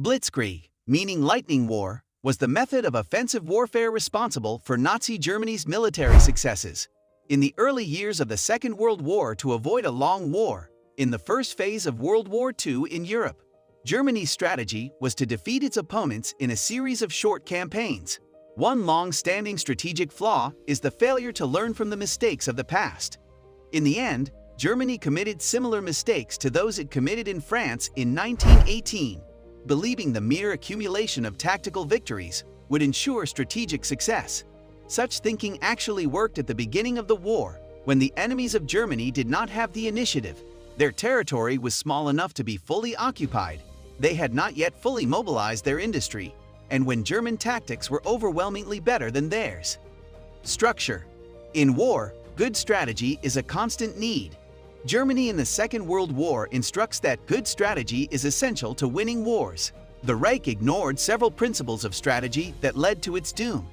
Blitzkrieg, meaning lightning war, was the method of offensive warfare responsible for Nazi Germany's military successes. In the early years of the Second World War, to avoid a long war, in the first phase of World War II in Europe, Germany's strategy was to defeat its opponents in a series of short campaigns. One long-standing strategic flaw is the failure to learn from the mistakes of the past. In the end, Germany committed similar mistakes to those it committed in France in 1918, believing the mere accumulation of tactical victories would ensure strategic success. Such thinking actually worked at the beginning of the war, when the enemies of Germany did not have the initiative. Their territory was small enough to be fully occupied. They had not yet fully mobilized their industry, and when German tactics were overwhelmingly better than theirs. Structure. In war, good strategy is a constant need. Germany in the Second World War instructs that good strategy is essential to winning wars. The Reich ignored several principles of strategy that led to its doom.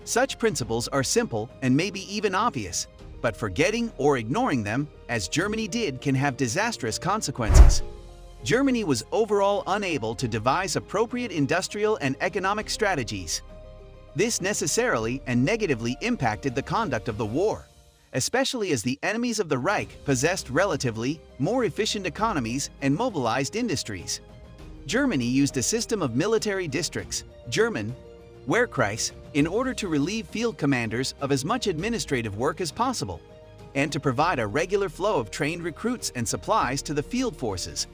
Such principles are simple and maybe even obvious, but forgetting or ignoring them, as Germany did, can have disastrous consequences. Germany was overall unable to devise appropriate industrial and economic strategies. This necessarily and negatively impacted the conduct of the war, especially as the enemies of the Reich possessed relatively more efficient economies and mobilized industries. Germany used a system of military districts, German Wehrkreis, in order to relieve field commanders of as much administrative work as possible, and to provide a regular flow of trained recruits and supplies to the field forces.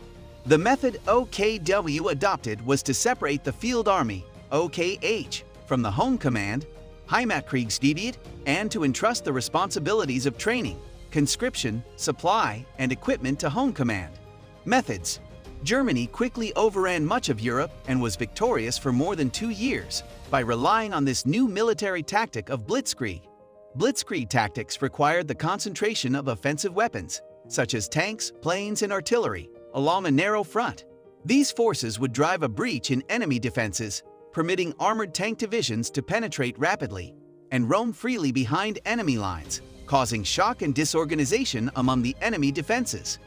The method OKW adopted was to separate the field army, OKH, from the home command, Heimatkriegsgebiet, and to entrust the responsibilities of training, conscription, supply, and equipment to home command. Methods. Germany quickly overran much of Europe and was victorious for more than 2 years by relying on this new military tactic of Blitzkrieg. Blitzkrieg tactics required the concentration of offensive weapons, such as tanks, planes, and artillery, along a narrow front. These forces would drive a breach in enemy defenses, permitting armored tank divisions to penetrate rapidly and roam freely behind enemy lines, causing shock and disorganization among the enemy defenses.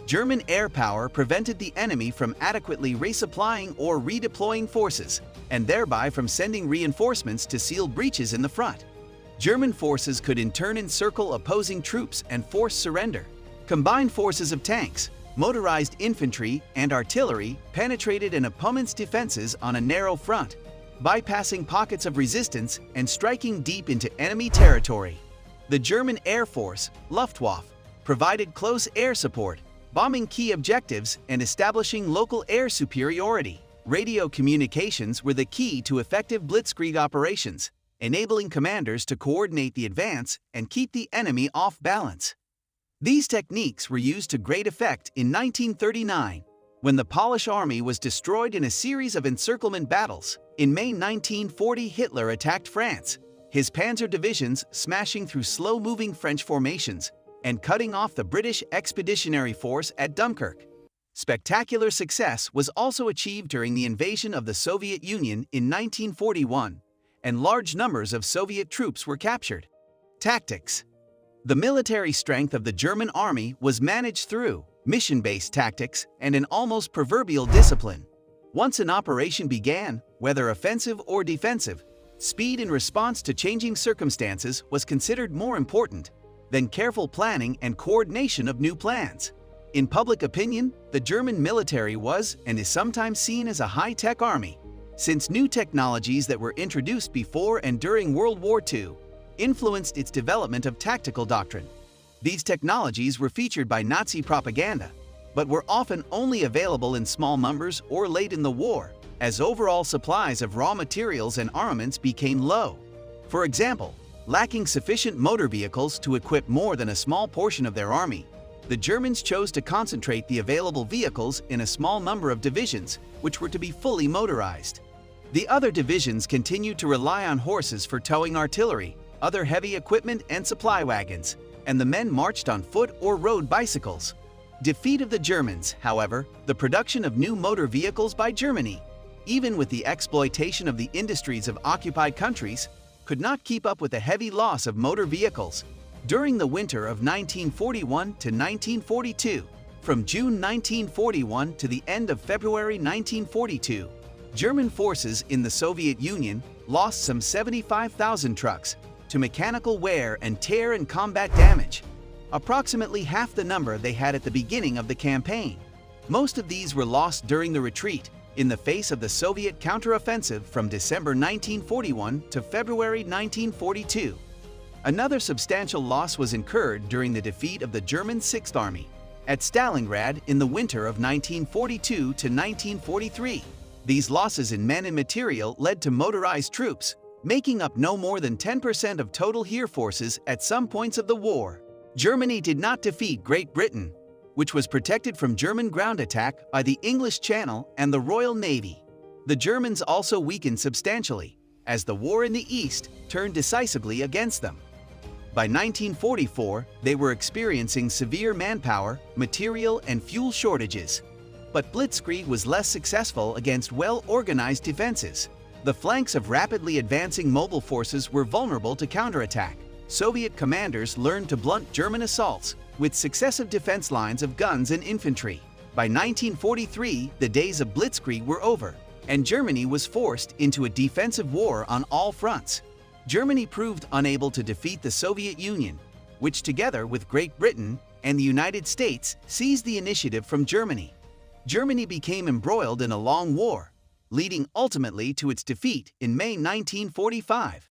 German air power prevented the enemy from adequately resupplying or redeploying forces, and thereby from sending reinforcements to seal breaches in the front. German forces could in turn encircle opposing troops and force surrender. Combined forces of tanks, motorized infantry, and artillery penetrated an opponent's defenses on a narrow front, bypassing pockets of resistance and striking deep into enemy territory. The German Air Force, Luftwaffe, provided close air support, bombing key objectives and establishing local air superiority. Radio communications were the key to effective blitzkrieg operations, enabling commanders to coordinate the advance and keep the enemy off balance. These techniques were used to great effect in 1939, when the Polish army was destroyed in a series of encirclement battles. In May 1940, Hitler attacked France, his panzer divisions smashing through slow-moving French formations and cutting off the British Expeditionary Force at Dunkirk. Spectacular success was also achieved during the invasion of the Soviet Union in 1941, and large numbers of Soviet troops were captured. Tactics. The military strength of the German army was managed through mission-based tactics and an almost proverbial discipline. Once an operation began, whether offensive or defensive, speed in response to changing circumstances was considered more important than careful planning and coordination of new plans. In public opinion, the German military was and is sometimes seen as a high-tech army, since new technologies that were introduced before and during World War II influenced its development of tactical doctrine. These technologies were featured by Nazi propaganda, but were often only available in small numbers or late in the war, as overall supplies of raw materials and armaments became low. For example, lacking sufficient motor vehicles to equip more than a small portion of their army, the Germans chose to concentrate the available vehicles in a small number of divisions, which were to be fully motorized. The other divisions continued to rely on horses for towing artillery, other heavy equipment, and supply wagons, and the men marched on foot or rode bicycles. Defeat of the Germans, however, the production of new motor vehicles by Germany, even with the exploitation of the industries of occupied countries, could not keep up with the heavy loss of motor vehicles. During the winter of 1941 to 1942, from June 1941 to the end of February 1942, German forces in the Soviet Union lost some 75,000 trucks to mechanical wear and tear and combat damage, approximately half the number they had at the beginning of the campaign. Most of these were lost during the retreat in the face of the Soviet counteroffensive from December 1941 to February 1942. Another substantial loss was incurred during the defeat of the German Sixth Army at Stalingrad in the winter of 1942 to 1943. These losses in men and material led to motorized troops, making up no more than 10% of total Heer forces at some points of the war. Germany did not defeat Great Britain, which was protected from German ground attack by the English Channel and the Royal Navy. The Germans also weakened substantially, as the war in the East turned decisively against them. By 1944, they were experiencing severe manpower, material, and fuel shortages. But Blitzkrieg was less successful against well-organized defenses. The flanks of rapidly advancing mobile forces were vulnerable to counterattack. Soviet commanders learned to blunt German assaults with successive defense lines of guns and infantry. By 1943, the days of Blitzkrieg were over, and Germany was forced into a defensive war on all fronts. Germany proved unable to defeat the Soviet Union, which together with Great Britain and the United States seized the initiative from Germany. Germany became embroiled in a long war, leading ultimately to its defeat in May 1945.